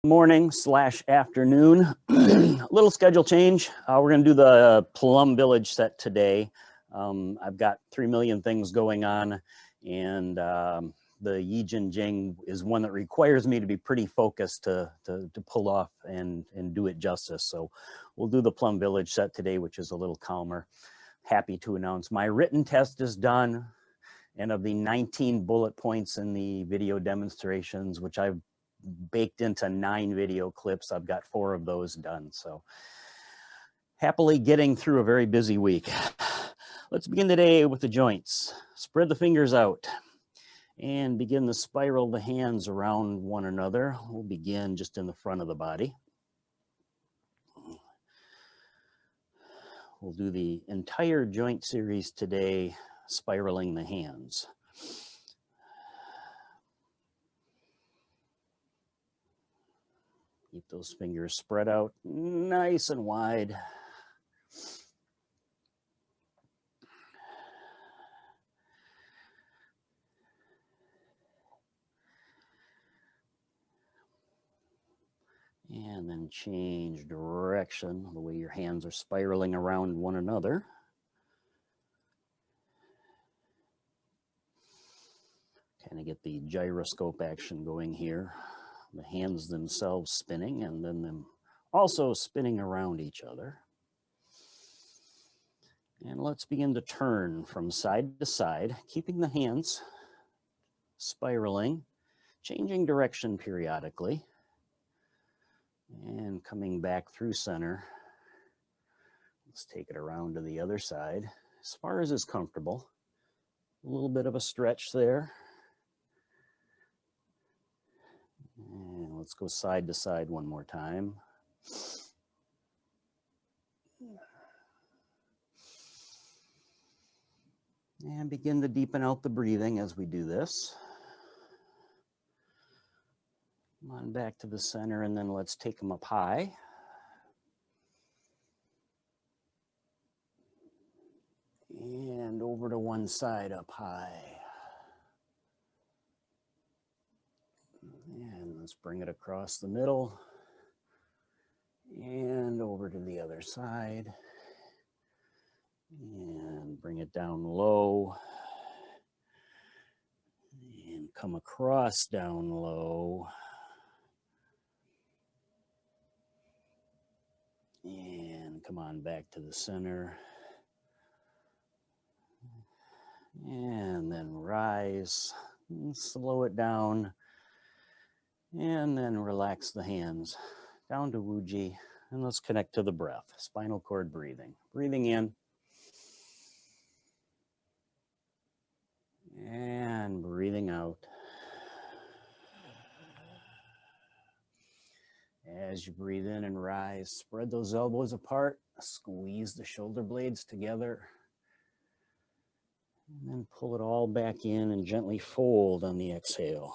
Morning / afternoon. Little schedule change. We're going to do the Plum Village set today. I've got 3 million things going on, and the Yi Jin Jing is one that requires me to be pretty focused to pull off and do it justice. So we'll do the Plum Village set today, which is a little calmer. Happy to announce my written test is done. And of the 19 bullet points in the video demonstrations, which I've baked into 9 video clips, I've got 4 of those done. So happily getting through a very busy week. Let's begin today with the joints. Spread the fingers out and begin to spiral the hands around one another. We'll begin just in the front of the body. We'll do the entire joint series today, spiraling the hands. Keep those fingers spread out nice and wide. And then change direction, the way your hands are spiraling around one another. Kind of get the gyroscope action going here. The hands themselves spinning and then them also spinning around each other. And let's begin to turn from side to side, keeping the hands spiraling, changing direction periodically, and coming back through center. Let's take it around to the other side, as far as is comfortable. A little bit of a stretch there. And let's go side to side one more time. And begin to deepen out the breathing as we do this. Come on back to the center, and then let's take them up high. And over to one side up high. And let's bring it across the middle. And over to the other side. And bring it down low. And come across down low. And come on back to the center. And then rise, and slow it down, and then relax the hands down to Wuji, and let's connect to the breath, spinal cord breathing. Breathing in, and breathing out. As you breathe in and rise, spread those elbows apart, squeeze the shoulder blades together. And then pull it all back in and gently fold on the exhale.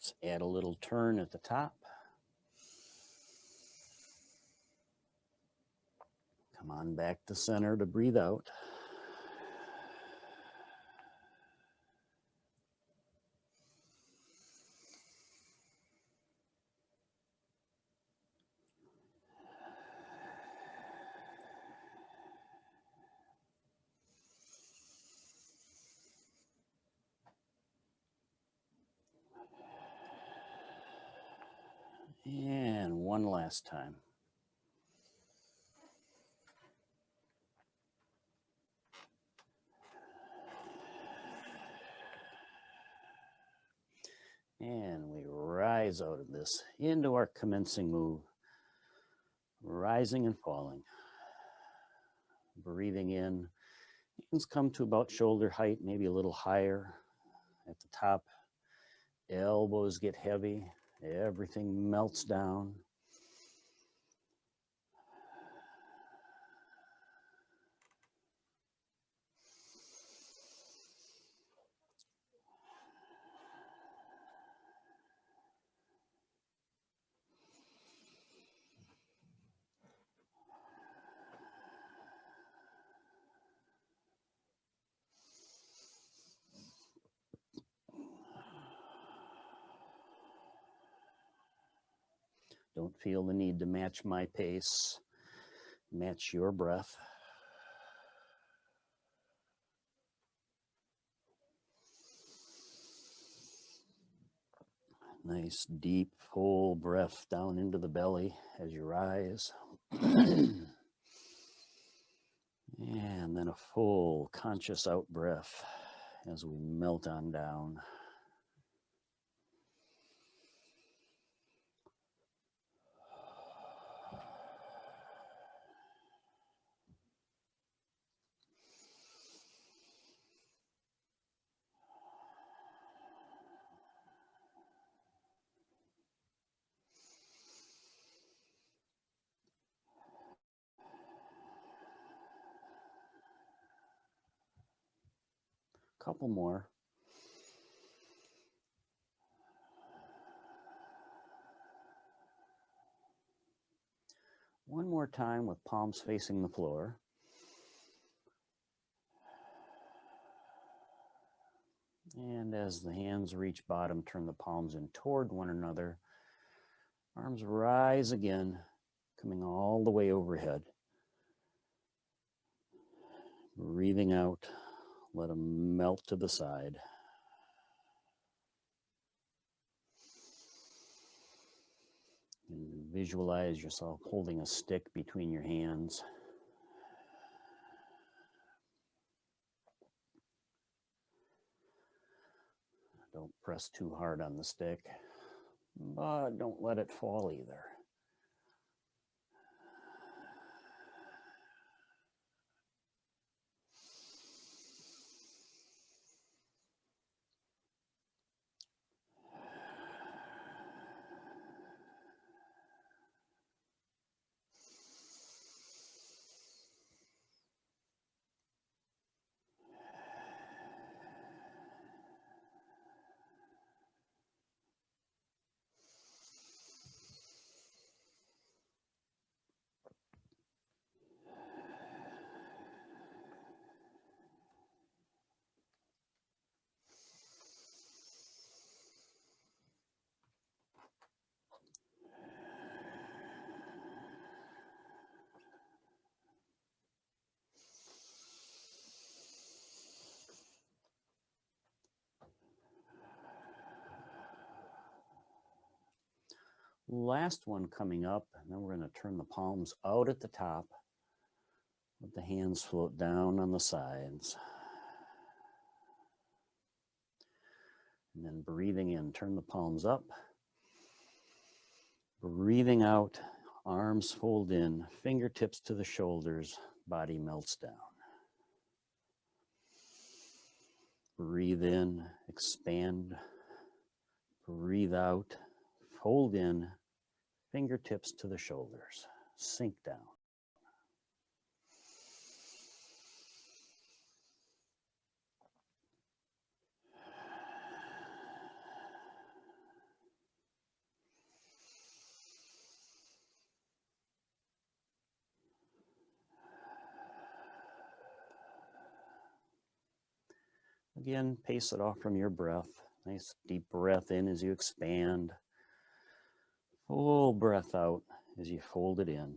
Let's add a little turn at the top. Come on back to center to breathe out. And one last time. And we rise out of this into our commencing move. rising and falling. Breathing in, hands come to about shoulder height, maybe a little higher at the top. Elbows get heavy, everything melts down. Don't feel the need to match my pace. Match your breath. Nice, deep, full breath down into the belly as you rise. And then a full conscious out breath as we melt on down. Couple more. One more time with palms facing the floor. And as the hands reach bottom, turn the palms in toward one another. Arms rise again, coming all the way overhead. Breathing out, let them melt to the side. And visualize yourself holding a stick between your hands. Don't press too hard on the stick, but don't let it fall either. Last one coming up, and then we're going to turn the palms out at the top. Let the hands float down on the sides. And then breathing in, turn the palms up. Breathing out, arms fold in, fingertips to the shoulders, body melts down. Breathe in, expand. Breathe out, fold in, fingertips to the shoulders, sink down. Again, pace it off from your breath. Nice deep breath in as you expand. Full breath out as you fold it in.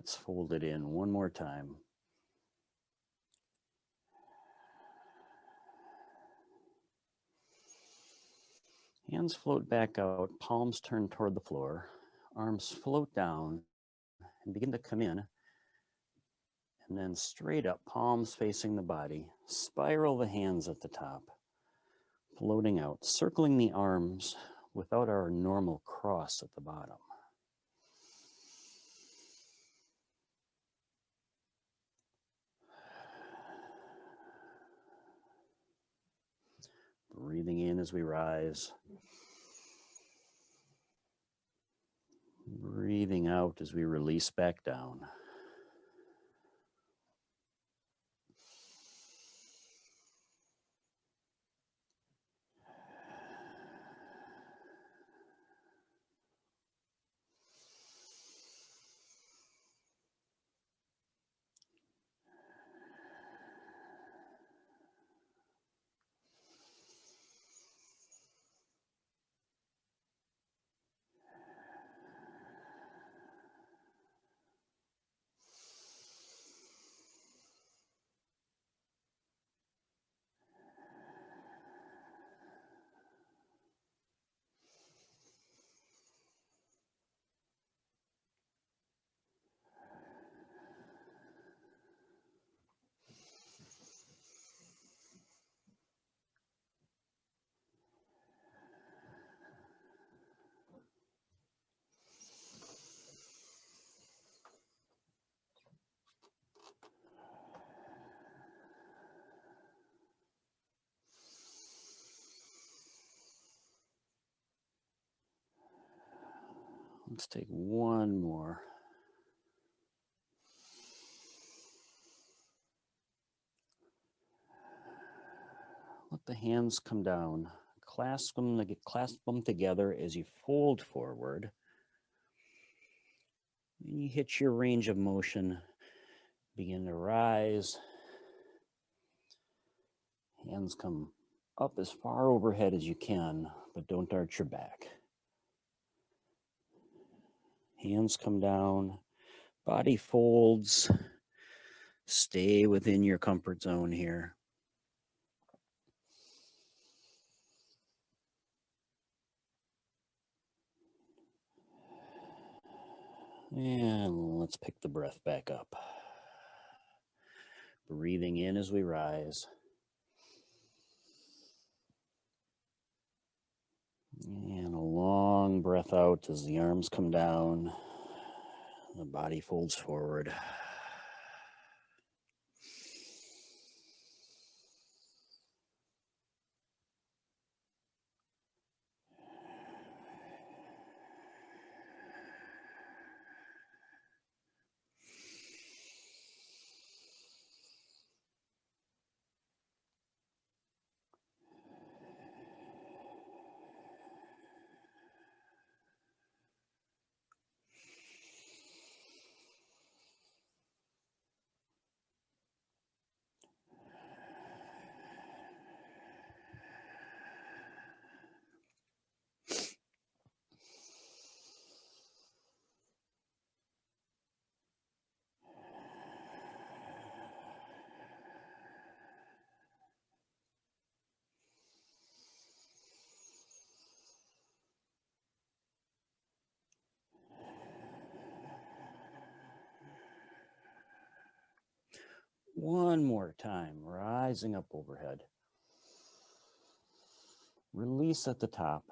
Let's fold it in one more time. Hands float back out, palms turn toward the floor, arms float down and begin to come in, and then straight up, palms facing the body. Spiral the hands at the top, floating out, circling the arms without our normal cross at the bottom. Breathing in as we rise. Breathing out as we release back down. Let's take one more. Let the hands come down. Clasp them together as you fold forward. When you hit your range of motion, begin to rise. Hands come up as far overhead as you can, but don't arch your back. Hands come down, body folds. Stay within your comfort zone here. And let's pick the breath back up. Breathing in as we rise. And a long breath out as the arms come down. The body folds forward. One more time, rising up overhead. Release at the top.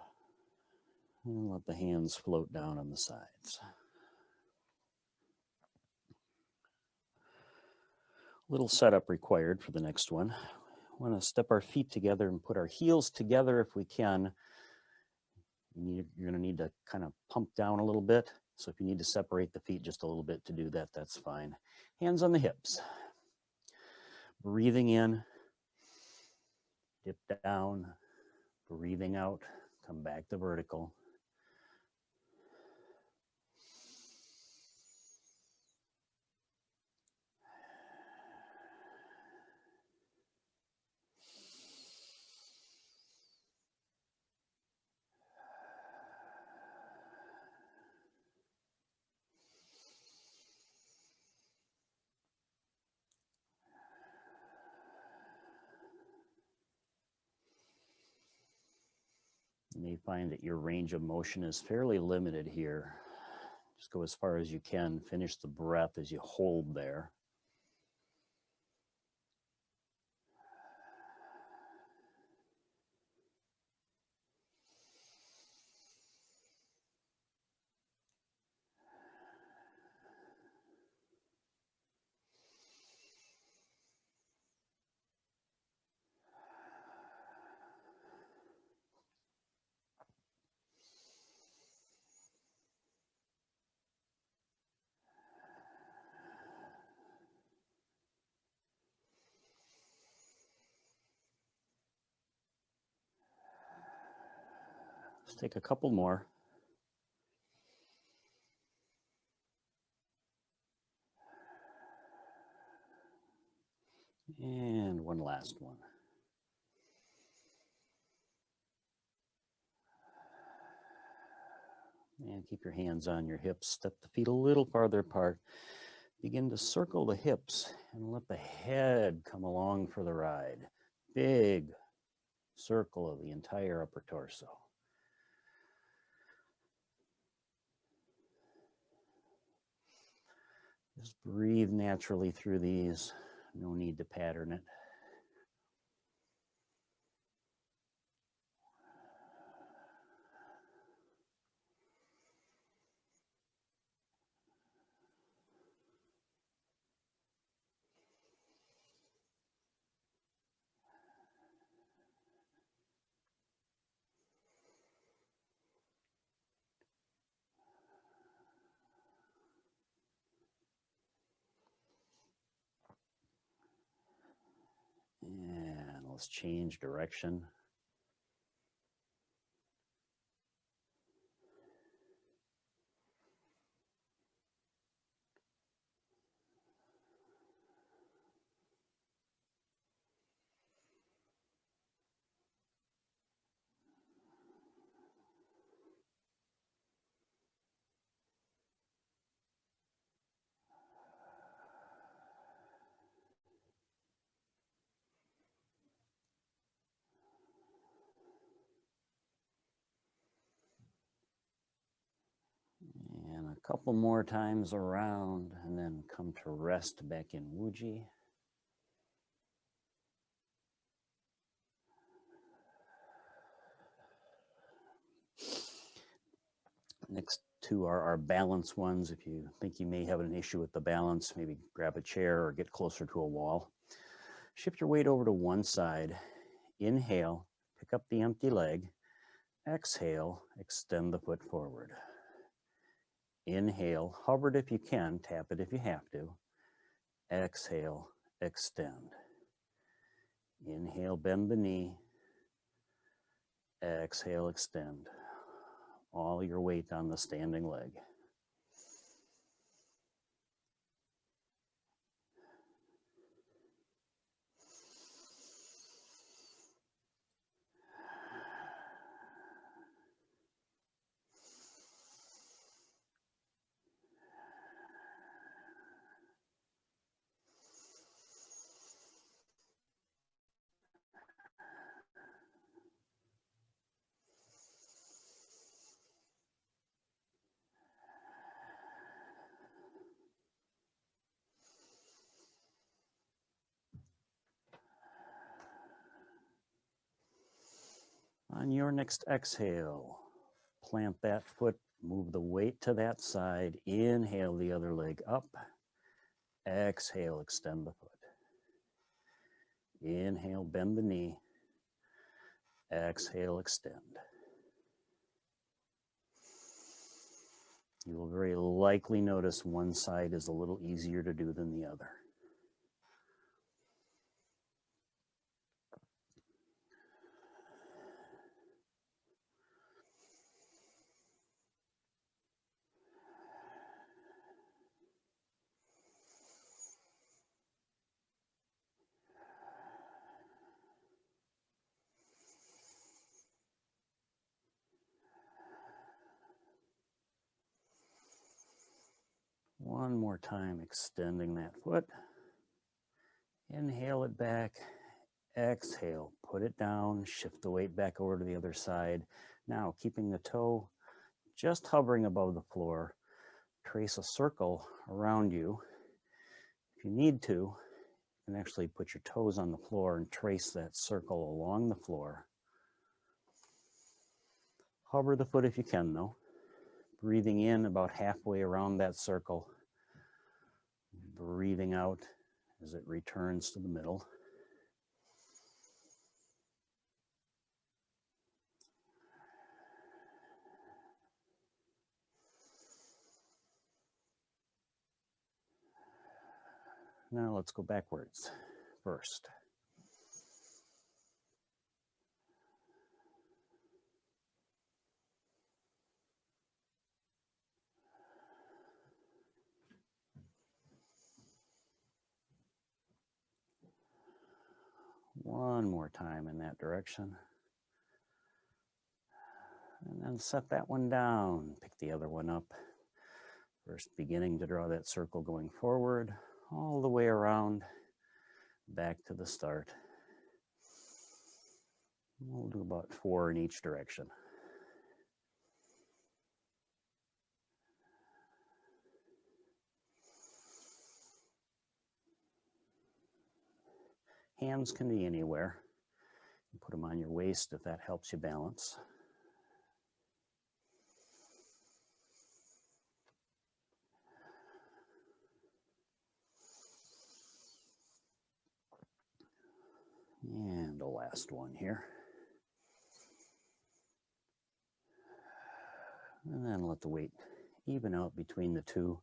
And let the hands float down on the sides. Little setup required for the next one. We want to step our feet together and put our heels together if we can. You're going to need to kind of pump down a little bit. So if you need to separate the feet just a little bit to do that, that's fine. Hands on the hips. Breathing in, dip down, breathing out, come back to vertical. may find that your range of motion is fairly limited here. Just go as far as you can. Finish the breath as you hold there. Let's take a couple more. And one last one. And keep your hands on your hips. Step the feet a little farther apart. Begin to circle the hips and let the head come along for the ride. Big circle of the entire upper torso. Just breathe naturally through these. No need to pattern it. And let's change direction. And a couple more times around, and then come to rest back in Wuji. Next two are our balance ones. If you think you may have an issue with the balance, maybe grab a chair or get closer to a wall. Shift your weight over to one side. Inhale, pick up the empty leg. Exhale, extend the foot forward. Inhale, hover it if you can, tap it if you have to. Exhale, extend. Inhale, bend the knee. Exhale, extend. All your weight on the standing leg. On your next exhale, plant that foot, move the weight to that side. Inhale the other leg up. Exhale, extend the foot. Inhale, bend the knee. Exhale, extend. You will very likely notice one side is a little easier to do than the other. One more time, extending that foot. Inhale it back. Exhale, put it down, shift the weight back over to the other side. Now, keeping the toe just hovering above the floor, trace a circle around you. If you need to, you can actually put your toes on the floor and trace that circle along the floor. Hover the foot if you can, though. Breathing in about halfway around that circle. Breathing out as it returns to the middle. Now let's go backwards first. One more time in that direction. And then set that one down. Pick the other one up. First beginning to draw that circle going forward, all the way around, back to the start. We'll do about 4 in each direction. Hands can be anywhere. You put them on your waist if that helps you balance. And the last one here. And then let the weight even out between the two.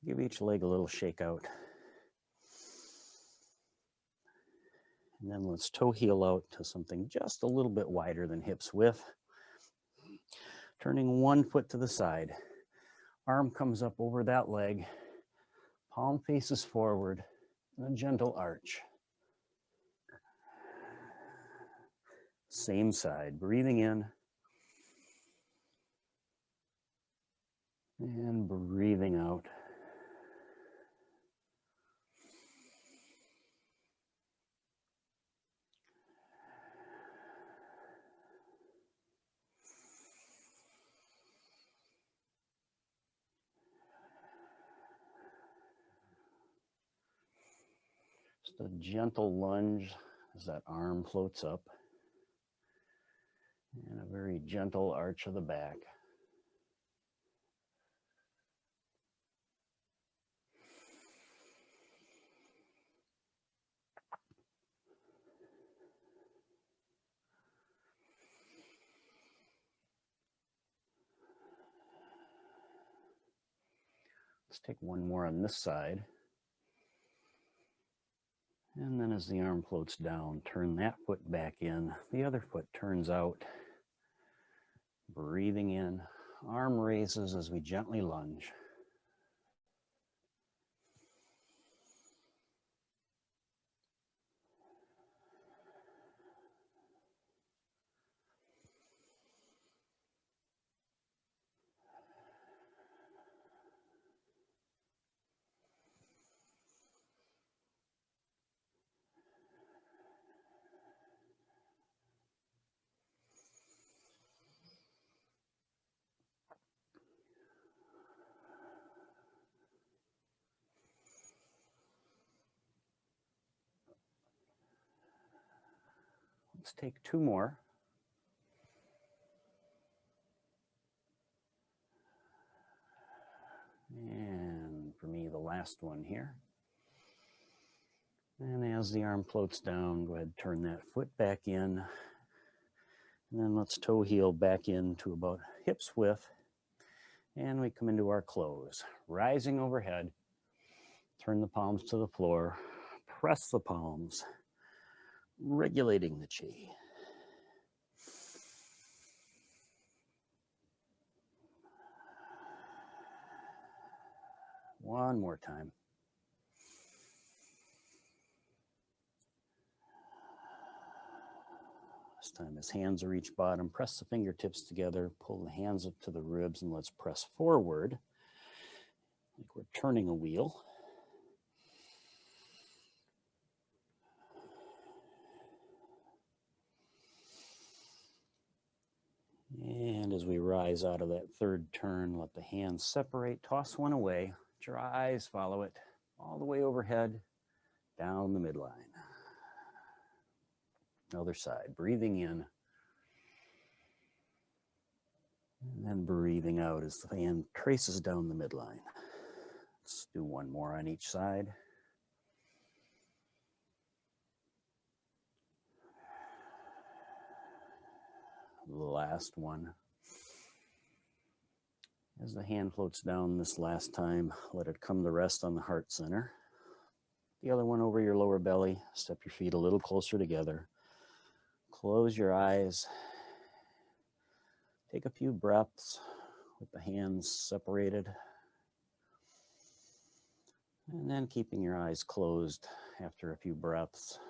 Give each leg a little shake out. And then let's toe heel out to something just a little bit wider than hips width. Turning one foot to the side. Arm comes up over that leg. Palm faces forward. A gentle arch. Same side. Breathing in. And breathing out. Just a gentle lunge as that arm floats up. And a very gentle arch of the back. Let's take one more on this side. And then as the arm floats down, turn that foot back in. The other foot turns out. Breathing in. Arm raises as we gently lunge. Let's take 2 more. And for me, the last one here. And as the arm floats down, go ahead and turn that foot back in. And then let's toe heel back into about hips width. And we come into our close. Rising overhead. Turn the palms to the floor. Press the palms. Regulating the chi. One more time. This time his hands are each bottom. Press the fingertips together. Pull the hands up to the ribs and let's press forward. Like we're turning a wheel. And as we rise out of that third turn, let the hands separate, toss one away, let your eyes follow it all the way overhead, down the midline. Other side, breathing in, and then breathing out as the hand traces down the midline. Let's do one more on each side. The last one. As the hand floats down this last time, let it come to rest on the heart center. The other one over your lower belly. Step your feet a little closer together. Close your eyes. Take a few breaths with the hands separated. And then keeping your eyes closed after a few breaths,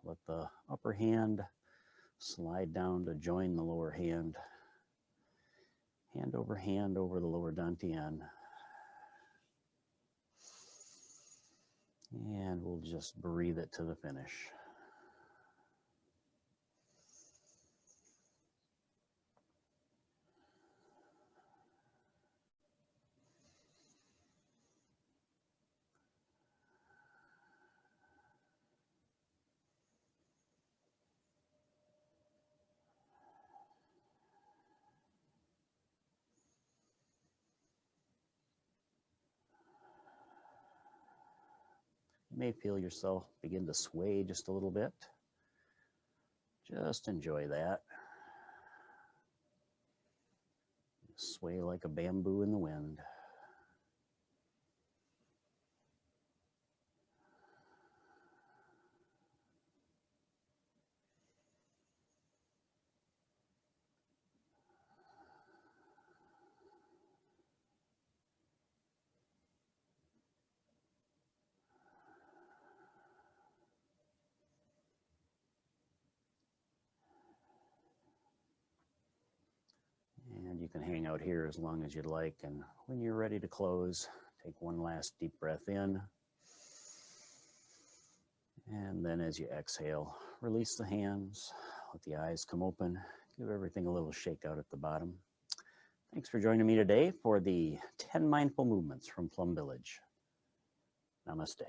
let the upper hand slide down to join the lower hand. Hand over the lower dantian. And we'll just breathe it to the finish. You may feel yourself begin to sway just a little bit. Just enjoy that. Sway like a bamboo in the wind. And you can hang out here as long as you'd like. And when you're ready to close, take one last deep breath in. And then as you exhale, release the hands, let the eyes come open, give everything a little shake out at the bottom. Thanks for joining me today for the 10 mindful movements from Plum Village. Namaste.